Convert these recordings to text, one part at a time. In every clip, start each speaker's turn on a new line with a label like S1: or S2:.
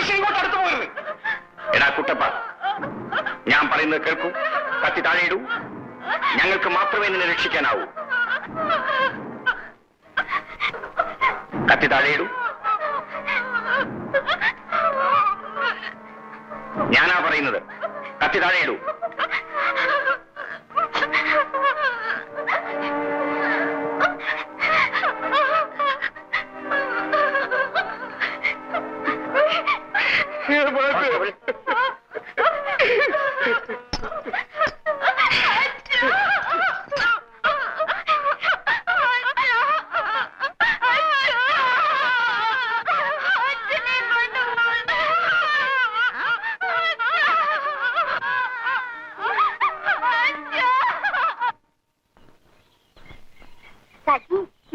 S1: മനുഷ്യൻ ഇങ്ങോട്ട് അടുത്തു പോകരുത്. എടാ കുട്ടപ്പ, ഞാൻ പറയുന്നത് കേൾക്കൂ. കത്തി താഴെയിടൂ. ഞങ്ങൾക്ക് മാത്രമേ നിന്നെ രക്ഷിക്കാനാവൂ. കത്തി താഴെയിടൂ. ഞാനാ പറയുന്നത്. കത്തി താഴെയിടൂ.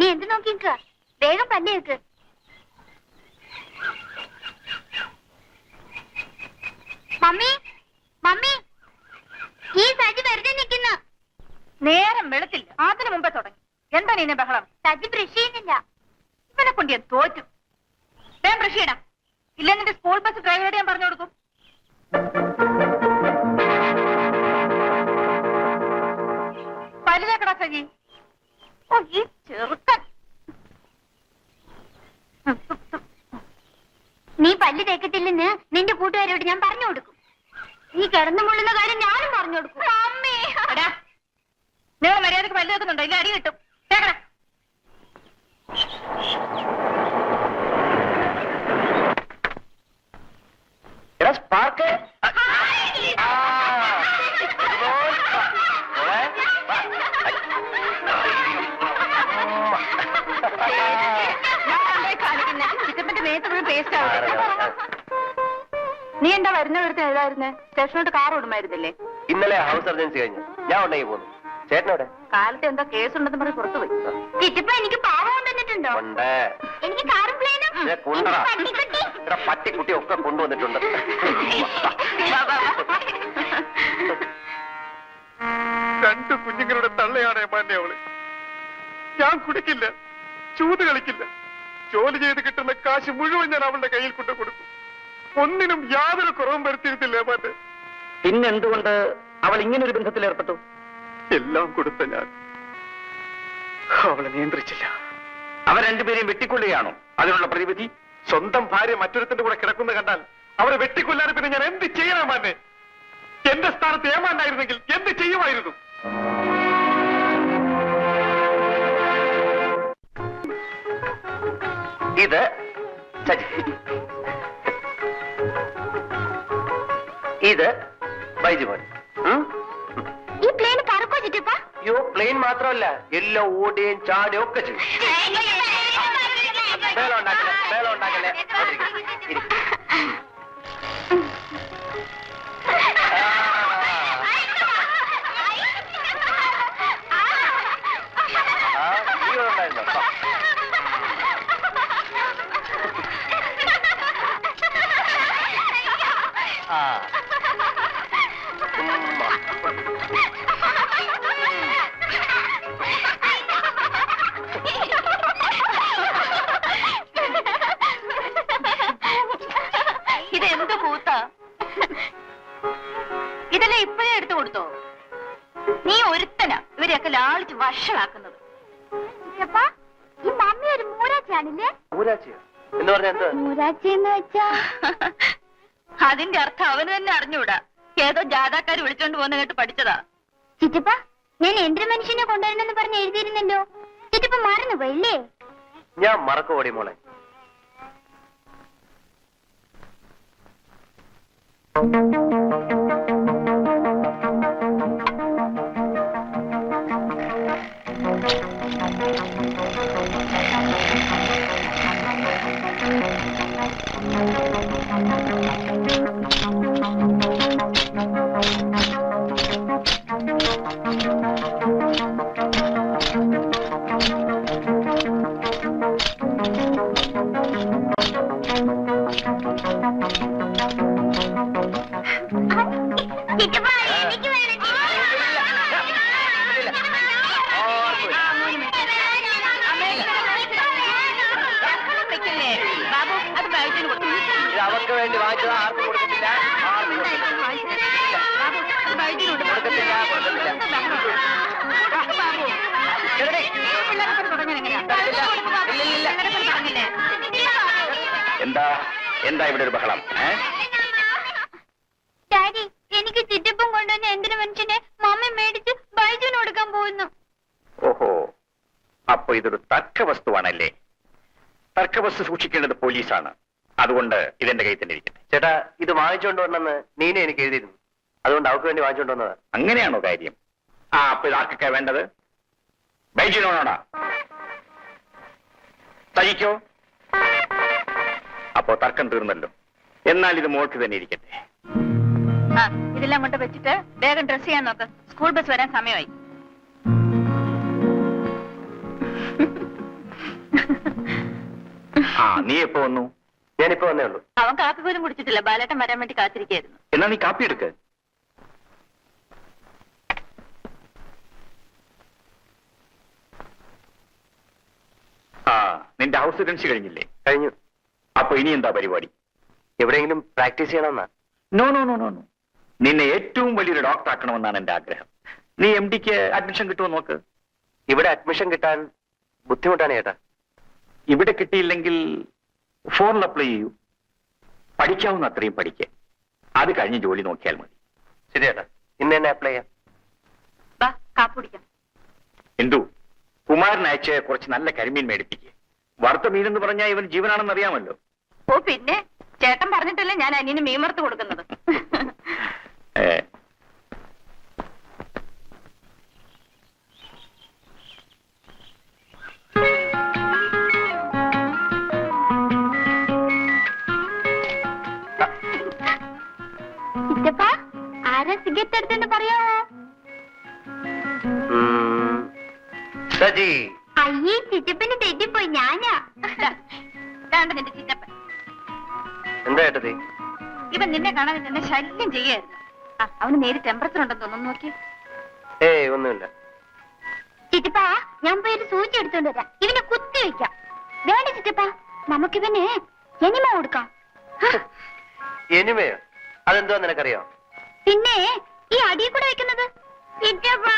S2: നീ എന്ത് നോക്കിക്ക? വേഗം പല്ലേക്ക്. മമ്മി, മമ്മി, ഈ സജി വെറുതെ നിൽക്കുന്ന.
S3: നേരം വെളുത്തില്ല, അതിനു മുമ്പേ തുടങ്ങി. എന്താ നീ ബഹളം?
S2: സജി ബ്രഷ് ചെയ്യുന്നില്ല.
S3: ഇവനെ കൊണ്ട് ഞാൻ തോറ്റു. വേം ബ്രഷ് ചെയ്യണം, ഇല്ല നിന്റെ സ്കൂൾ ബസ് ഡ്രൈവറോട് ഞാൻ പറഞ്ഞു കൊടുക്കും. പല്ലിലേക്കടാ സജി. ഓ ഈ ചെറുക്കൻ.
S2: നീ പല്ല് തേക്കത്തില്ലെന്ന് നിന്റെ കൂട്ടുകാരോട് ഞാൻ പറഞ്ഞു കൊടുക്കും. നീ കിടന്നു മുള്ളുന്ന കാര്യം ഞാനും പറഞ്ഞു കൊടുക്കും.
S3: അമ്മേ, നിങ്ങൾ മര്യാദക്ക് പല്ല് തേക്കുന്നുണ്ടോ? ഇല്ല അടി കിട്ടും. തേക്കടാ.
S1: സ്പാർക്ക്
S3: ചിക്കപ്പിന്റെ മേത്ത് പേസ്റ്റ് ആവും. നീ എന്താ വരുന്ന വരുത്ത എഴുതായിരുന്നേ? സ്റ്റേഷനോട്ട് കാർ ഓടുമായിരുന്നില്ലേ?
S1: ഇന്നലെ ഹൗസ് സർജൻസി കഴിഞ്ഞു. ഞാൻ ഉണ്ടെങ്കിൽ പോന്നു. ചേട്ടനോടെ?
S3: കാലത്ത് എന്താ കേസ് ഉണ്ടെന്ന് പറഞ്ഞ് പുറത്തുപോയി.
S2: ചിറ്റപ്പ എനിക്ക് പാവം കൊണ്ടുവന്നിട്ടുണ്ടോ? എനിക്ക് കാറും പ്ലെയിനും
S1: പട്ടിക്കുട്ടി ഒക്കെ കൊണ്ടുവന്നിട്ടുണ്ട്.
S4: രണ്ടു കുഞ്ഞുങ്ങളുടെ തള്ളയാണ് മാന്നെ അവള്. ഞാൻ കുടിക്കില്ല, ചൂത് കളിക്കില്ല. ജോലി ചെയ്ത് കിട്ടുന്ന കാശ് മുഴുവൻ ഞാൻ അവളുടെ കയ്യിൽ കൊണ്ടു കൊടുക്കും. ഒന്നിനും യാതൊരു കുറവും വരുത്തിയിരുന്നില്ല മാന്നെ.
S1: പിന്നെന്തുകൊണ്ട് അവൾ ഇങ്ങനൊരു ബന്ധത്തിൽ ഏർപ്പെട്ടു?
S4: എല്ലാം കൊടുത്ത ഞാൻ അവളെ നിയന്ത്രിച്ചില്ല.
S1: അവർ രണ്ടുപേരെയും വെട്ടിക്കൊള്ളുകയാണോ അതിനുള്ള പ്രതിവിധി?
S4: സ്വന്തം ഭാര്യ മറ്റൊരുത്തിന്റെ കൂടെ കിടക്കുന്ന കണ്ടാൽ അവരെ വെട്ടിക്കൊല്ലാൻ പിന്നെ ഞാൻ എന്ത് ചെയ്യണം മാന്നെ? എന്റെ സ്ഥാനത്ത് ഏമാനായിരുന്നെങ്കിൽ എന്ത് ചെയ്യുമായിരുന്നു?
S1: ഇത് ഇത് ബൈജുമോൻ.
S2: ഈ പ്ലെയിൻ കറക്കോ ചിറ്റപ്പ?
S1: യോ പ്ലെയിൻ മാത്രമല്ല, എല്ലാം ഓടുകയും ചാടുകയും ഒക്കെ ചെയ്യും. മേളം ഉണ്ടാക്കല്ലേ.
S3: ഇതെന്ത് കൂത്താ? ഇതെല്ലാം ഇപ്പോഴേ എടുത്തു കൊടുത്തോ? നീ ഒരുത്തനാ ഇവരെയൊക്കെ ലാളിച്ച് വഷളാക്കുന്നത്.
S2: ഈ മമ്മി ഒരു മൂരാച്ചിയാണില്ലേ?
S1: എന്ന് പറഞ്ഞാ എന്താ
S2: മൂരാച്ചി എന്ന് വെച്ചാ?
S3: അതിന്റെ അർത്ഥം അവന് തന്നെ അറിഞ്ഞൂടാ. ഏതോ ജാഥാക്കാര് വിളിച്ചോണ്ട് പോകുന്ന കേട്ട് പഠിച്ചതാ.
S2: ചിറ്റപ്പ, ഞാൻ എന്റെ മനുഷ്യനെ കൊണ്ടുവരണമെന്ന് പറഞ്ഞ് എഴുതിയിരുന്നല്ലോ. ചിറ്റപ്പ മറന്നു പോയില്ലേ?
S1: ഞാൻ മറക്കോടി മോളെ.
S5: അവർക്ക് വേണ്ടി വാങ്ങിച്ചത് ആർക്കും കൊടുക്കത്തില്ല. കൊടുക്കത്തില്ല, കൊടുക്കത്തില്ല. ചെറുതേ,
S1: എന്താ എന്താ ഇവിടെ ഒരു ബഹളം?
S2: ഡാഡി, എനിക്ക് ചിറ്റപ്പം കൊണ്ടുവന്ന എന്തിനു മനുഷ്യനെ മമ്മി മേടിച്ച് ബൈജുവിന് കൊടുക്കാൻ പോകുന്നു.
S1: ഓഹോ, അപ്പൊ ഇതൊരു തർക്കവസ്തുവാണല്ലേ? തർക്കവസ്തു സൂക്ഷിക്കേണ്ടത് പോലീസാണ്. അതുകൊണ്ട് ഇതെന്റെ കയ്യിൽ തന്നെ ഇരിക്കട്ടെ.
S5: ചേട്ടാ, ഇത് വാങ്ങിച്ചോണ്ട് വന്നെന്ന് നീന എനിക്ക് എഴുതിയിരുന്നു. അതുകൊണ്ട് അവർക്ക് വേണ്ടി വാങ്ങിച്ചോണ്ട് വന്നതാ.
S1: അങ്ങനെയാണോ കാര്യം? അപ്പൊ ഇതാർക്കൊക്കെ വേണ്ടത്? ബൈജുവിനോടാ? തയ്ക്കോ? അപ്പോ തർക്കം തീർന്നല്ലോ. എന്നാൽ ഇത് മോൾക്ക് തന്നെ ഇരിക്കട്ടെ.
S3: ഇതെല്ലാം കൊണ്ട് വെച്ചിട്ട് വേഗം ഡ്രസ് ചെയ്യാൻ നോക്ക്. സ്കൂൾ ബസ് വരാൻ സമയമായി.
S1: നീ എപ്പോ വന്നു?
S5: ഞാനിപ്പോ വന്നേ ഉള്ളൂ.
S3: അവൻ കാപ്പി പോലും കുടിച്ചിട്ടില്ല. ബാലേട്ടൻ വരാൻ വേണ്ടി കാത്തിരിക്കായിരുന്നു.
S1: എന്നാ നീ കാപ്പി എടുക്ക്. നിന്റെ ഹൗസ് ഏജൻസി കഴിഞ്ഞില്ലേ?
S5: കഴിഞ്ഞു.
S1: അപ്പൊ ഇനി എന്താ പരിപാടി?
S5: എവിടെയെങ്കിലും പ്രാക്ടീസ് ചെയ്യണമെന്നാ.
S1: No no no no no. നിന്നെ ഏറ്റവും വലിയൊരു ഡോക്ടർ ആക്കണമെന്നാണ് എന്റെ ആഗ്രഹം. നീ MD അഡ്മിഷൻ കിട്ടുമോ നോക്ക്.
S5: ഇവിടെ അഡ്മിഷൻ കിട്ടാൻ ബുദ്ധിമുട്ടാണ് ചേട്ടാ.
S1: ഇവിടെ കിട്ടിയില്ലെങ്കിൽ ഫോറിൽ അപ്ലൈ ചെയ്യൂ. പഠിക്കാവുന്ന അത്രയും പഠിക്കുക. അത് കഴിഞ്ഞ് ജോലി നോക്കിയാൽ മതി.
S5: ശരി ചേട്ടാ, ഇന്ന് തന്നെ അപ്ലൈ ചെയ്യാം.
S3: കാപ്പി കുടിക്കാം.
S1: എന്തു കുമാരൻ അയച്ച് കുറച്ച് നല്ല കരിമീൻ മേടിപ്പിക്കുക. വറുത്ത മീനെന്ന് പറഞ്ഞാൽ ഇവൻ ജീവനാണെന്ന് അറിയാമല്ലോ.
S3: ഓ പിന്നെ, ചേട്ടൻ പറഞ്ഞിട്ടല്ലേ ഞാൻ അനിയന് മീൻ വറുത്ത് കൊടുക്കുന്നത്.
S2: ചിറ്റപ്പ, ആരാ സിഗരറ്റ് എടുത്തെന്ന് പറയാമോ?
S5: സജി.
S2: അയ്യേ, ചിറ്റപ്പന് തെറ്റിപ്പോയി. ഞാനാ.
S3: നിന്റെ ചിറ്റപ്പൻ.
S5: എന്താ ചേട്ടത്തി?
S3: ഇവൻ നിന്നെ കാണാൻ എന്നെ ശല്യം ചെയ്യായിരുന്നു. അവന് നേരെ ടെമ്പറേച്ചർ ഉണ്ടെന്ന് തോന്നുന്നു. നോക്കി.
S5: ഏയ്, ഒന്നുമില്ല.
S2: ചിറ്റപ്പ, ഞാൻ പോയി ഒരു സൂചി എടുത്തോണ്ട് വരാം. ഇവനെ കുത്തി വെക്കാം. വേണ്ട ചിറ്റപ്പ, നമുക്കിവന് എനിമ കൊടുക്കാം.
S5: എനിമയോ? അതെന്തോ നിനക്കറിയോ?
S2: പിന്നെ ഈ അടിയിൽ കൂടെ വെക്കുന്നത്. ചിറ്റപ്പ,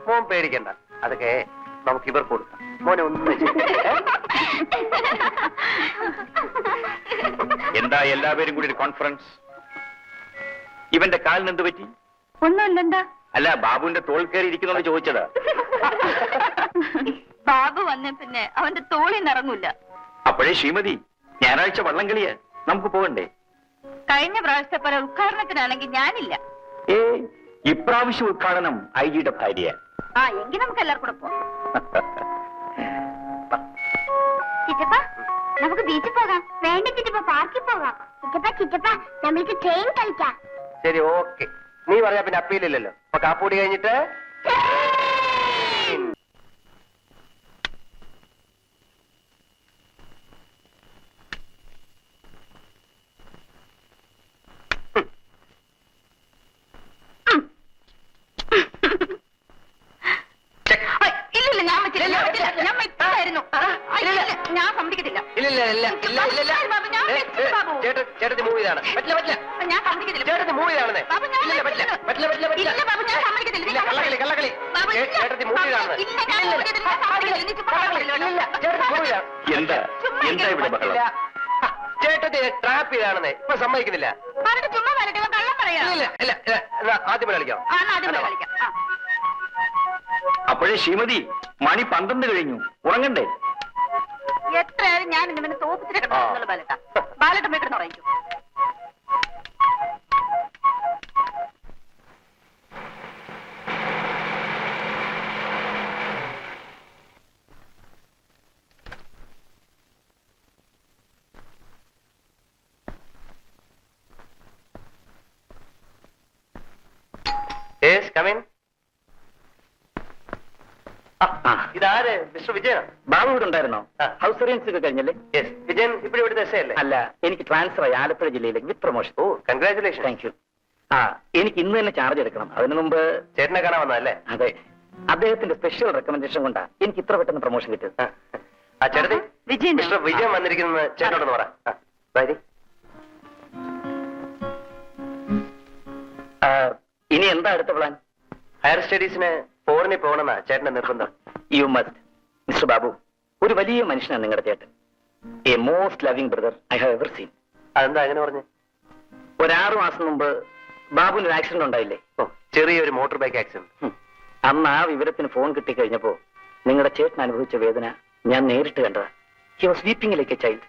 S5: മോൻ പേടിക്കണ്ട, അതൊക്കെ നമുക്ക് ഇവർക്ക് കൊടുക്കാം. മോനെ ഒന്നും
S1: എന്താ എല്ലാവരും കൂടി ഒരു കോൺഫറൻസ്? ഇവന്റെ കാലിന് എന്ത് പറ്റി?
S3: ഒന്നുമില്ലെന്താ?
S1: അല്ല, ബാബുവിന്റെ തോൾ കയറി ഇരിക്കുന്നോണ്ട് ചോദിച്ചതാ.
S3: ബാബു വന്ന പിന്നെ അവന്റെ തോളിൽ നിറങ്ങൂല.
S1: അപ്പോഴേ ശ്രീമതി, ഞായറാഴ്ച വള്ളം കളിയാ, നമുക്ക് പോകണ്ടേ?
S3: കഴിഞ്ഞ പ്രാവശ്യത്തെ പോലെ ഉദ്ഘാടനത്തിനാണെങ്കിൽ ഞാനില്ല.
S1: ഇപ്രാവശ്യം ഉദ്ഘാടനം IG ഭാര്യ.
S3: എങ്കിൽ നമുക്ക് എല്ലാവർക്കും കൂടെ പോവാം.
S2: ചിറ്റപ്പ, നമുക്ക് ബീച്ചിൽ പോകാം. വേണ്ട ചിറ്റപ്പ, പാർക്കിൽ പോകാം. ചിറ്റപ്പ, നമ്മൾക്ക് ട്രെയിൻ കളിക്കാം.
S5: ശരി, ഓക്കെ. നീ പറയാ പിന്നെ അപ്പീലില്ലല്ലോ. അപ്പൊ കാപ്പൂടി കഴിഞ്ഞിട്ട്
S3: ഇല്ലില്ല, ഞാൻ വെച്ചില്ല. ഞാൻ ഇട്ടായിരുന്നു. ഞാൻ സമ്മതിക്കത്തില്ല.
S5: ചേട്ടത്തി മൂവ് ചെയ്താണ്. പറ്റില്ല, പറ്റില്ല.
S3: ഞാൻ സമ്മതിക്കത്തില്ല.
S5: ചേട്ടത്തി മൂവ് ചെയ്താണെന്നേ.
S3: ബാബു, ഞാൻ
S5: ഇല്ല, പറ്റില്ല, പറ്റില്ല, പറ്റില്ല, പറ്റില്ല.
S3: ഇല്ല ബാബു, ഞാൻ സമ്മതിക്കത്തില്ല.
S5: ഇല്ല, കള്ളകളി, കള്ളകളി. ചേട്ടത്തി മൂവ് ചെയ്താണെന്ന്.
S3: ഇല്ല, ഞാൻ സമ്മതിക്കത്തില്ല. ഞാൻ സമ്മതിക്കത്തില്ല. നീ ചുമ്മാ കളകളില്ലോ.
S5: ഇല്ല, ചേട്ടത്തി മൂവ് ചെയ്താണ്.
S1: എന്താ എന്താ ഇവിടെ ബഹളം?
S5: ചേട്ടത്തി ട്രാപ്പ് ചെയ്താണെന്നേ. ഇപ്പൊ സമ്മതിക്കുന്നില്ല.
S3: പറഞ്ഞിട്ട് ചുമ്മാ വരട്ടെ, ഇവൻ കള്ളം പറയാ.
S5: ഇല്ല, ഇല്ല, ഇല്ല. ആദ്യം കളിക്കാം.
S3: ആദ്യം കളിക്കാം.
S1: അപ്പോഴേ ശ്രീമതി, മണി 12 കഴിഞ്ഞു. ഉറങ്ങണ്ടേ?
S3: എത്രയായാലും ഞാൻ ഇവന്റെ തോപ്പത്തിന് കിടന്നുള്ള ബാലട്ട. ബാലട്ടൻ വീട്ടിൽ ഉറങ്ങിക്കും.
S5: Yes, come in. ഇതാര്? മിസ്റ്റർ വിജയൻ.
S1: ബാബു ഇവിടെ ഉണ്ടായിരുന്നോ?
S5: ആ.
S1: ഹൗസ് സർവീസ് ഒക്കെ കഴിഞ്ഞല്ലേ?
S5: യെസ്, വിജയൻ ഇപ്പോൾ ഇവിടെ ദശയല്ലേ?
S1: അല്ല, എനിക്ക് ട്രാൻസ്ഫർ ആയി ആലപ്പുഴ ജില്ലയിലേക്ക് with promotion.
S5: Oh, congratulation.
S1: Thank you. എനിക്ക് ഇന്ന് തന്നെ ചാർജ് എടുക്കണം. അതിനു മുമ്പ്
S5: ചേട്ടനെ കാണാൻ വന്നതല്ലേ?
S1: അതെ, അദ്ദേഹത്തിന്റെ സ്പെഷ്യൽ റെക്കമെൻഡേഷൻ കൊണ്ടാ എനിക്ക് ഇത്ര പെട്ടെന്ന് പ്രൊമോഷൻ കിട്ടിയത്.
S5: ആ ചേട്ടത്തി,
S3: വിജയൻ.
S5: മിസ്റ്റർ വിജയൻ വന്നിരിക്കുന്നത് ചേട്ടനോടൊന്ന് പറ. എന്താ അടുത്ത പ്ലാൻ? ഹയർ സ്റ്റഡീസിന് ഫോറിനിൽ പോകണമെന്നാ ചേട്ടന്റെ നിർബന്ധം.
S6: You must. മിസ്റ്റർ ബാബു, ഒരു വലിയ മനുഷ്യനാണ് നിങ്ങളുടെ ചേട്ടൻ. A most loving brother I have ever seen.
S5: അതെന്താ അങ്ങനെ പറഞ്ഞു?
S6: ഒരു 6 മാസം മുമ്പ് ബാബുവിന് ഒരു ആക്സിഡന്റ് ഉണ്ടായില്ലേ?
S5: ഓ, ചെറിയൊരു മോട്ടോർ ബൈക്ക് ആക്സിഡന്റ്.
S6: അന്ന് ആ വിവരത്തിന് ഫോൺ കിട്ടിക്കഴിഞ്ഞപ്പോ നിങ്ങളുടെ ചേട്ടൻ അനുഭവിച്ച വേദന ഞാൻ നേരിട്ട് കണ്ടതാ. He was weeping like A child.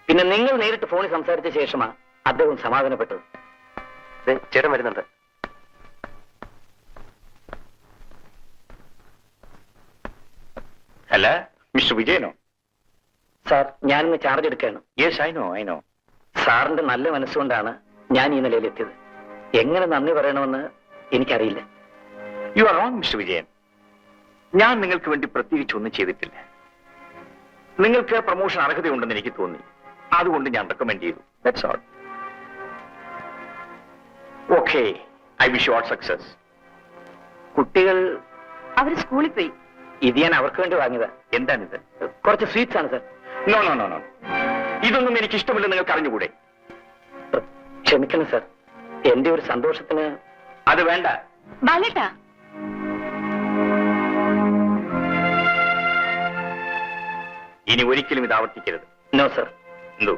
S6: പിന്നെ നിങ്ങൾ നേരിട്ട് ഫോണിൽ സംസാരിച്ച ശേഷമാ അദ്ദേഹം സമാധാനപ്പെട്ടത്.
S5: ദേ, ചേട്ടൻ വരുന്നുണ്ട്.
S1: അല്ല, മിസ്റ്റർ വിജയനോ?
S6: സാർ, ഞാനിന്ന് ചാർജ് എടുക്കുകയാണ്.
S1: Yes, I know.
S6: സാറിന്റെ നല്ല മനസ്സുകൊണ്ടാണ് ഞാൻ ഈ നിലയിലെത്തിയത്. എങ്ങനെ നന്ദി പറയണമെന്ന് എനിക്കറിയില്ല.
S1: You are wrong mister Vijayan. ഞാൻ നിങ്ങൾക്ക് വേണ്ടി പ്രത്യേകിച്ച് ഒന്നും ചെയ്തിട്ടില്ല. നിങ്ങൾക്ക് പ്രൊമോഷൻ അർഹതയുണ്ടെന്ന് എനിക്ക് തോന്നി, അതുകൊണ്ട് ഞാൻ റെക്കമെൻഡ് ചെയ്തു. That's all. Okay, I wish you all success.
S6: കുട്ടികൾ
S3: അവര് സ്കൂളിൽ പോയി.
S6: ഇത് ഞാൻ അവർക്ക് വേണ്ടി വാങ്ങിയതാ.
S1: എന്താണിത്?
S6: കുറച്ച് സ്വീറ്റ്സ് ആണ് സാർ.
S1: നോ. ഇതൊന്നും എനിക്ക് ഇഷ്ടമില്ല, നിങ്ങൾക്ക് അറിഞ്ഞുകൂടെ?
S6: ക്ഷമിക്കണം സാർ, എന്റെ ഒരു സന്തോഷത്തിന്.
S1: അത് വേണ്ട.
S3: ബാലേട്ടാ,
S1: ഇനി ഒരിക്കലും ഇത് ആവർത്തിക്കരുത്.
S6: No sir.
S1: എന്തോ?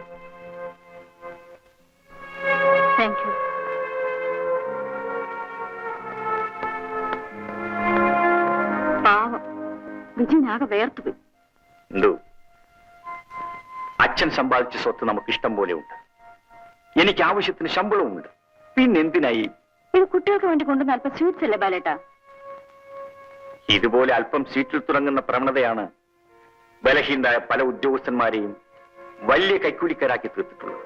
S3: Thank you. പാവം വിജയനാകെ വേർത്തുപോയി.
S1: എന്തോ? അച്ഛൻ സമ്പാദിച്ച സ്വത്ത് നമുക്ക് ഇഷ്ടം പോലെ ഉണ്ട്. എനിക്ക് ആവശ്യത്തിന് ശമ്പളവുമുണ്ട്. പിന്നെന്തിനായി?
S3: ഇത് കുട്ടികൾക്ക് വേണ്ടി കൊണ്ടുവന്ന അല്പം സ്വീറ്റ്സ് അല്ലേ ബാലേട്ടാ?
S1: ഇതുപോലെ അല്പം സീറ്റിൽ തുടങ്ങുന്ന പ്രവണതയാണ് ബലഹീനരായ പല ഉദ്യോഗസ്ഥന്മാരെയും വലിയ കൈക്കൂലിക്കാരാക്കി തീർത്തിട്ടുള്ളത്.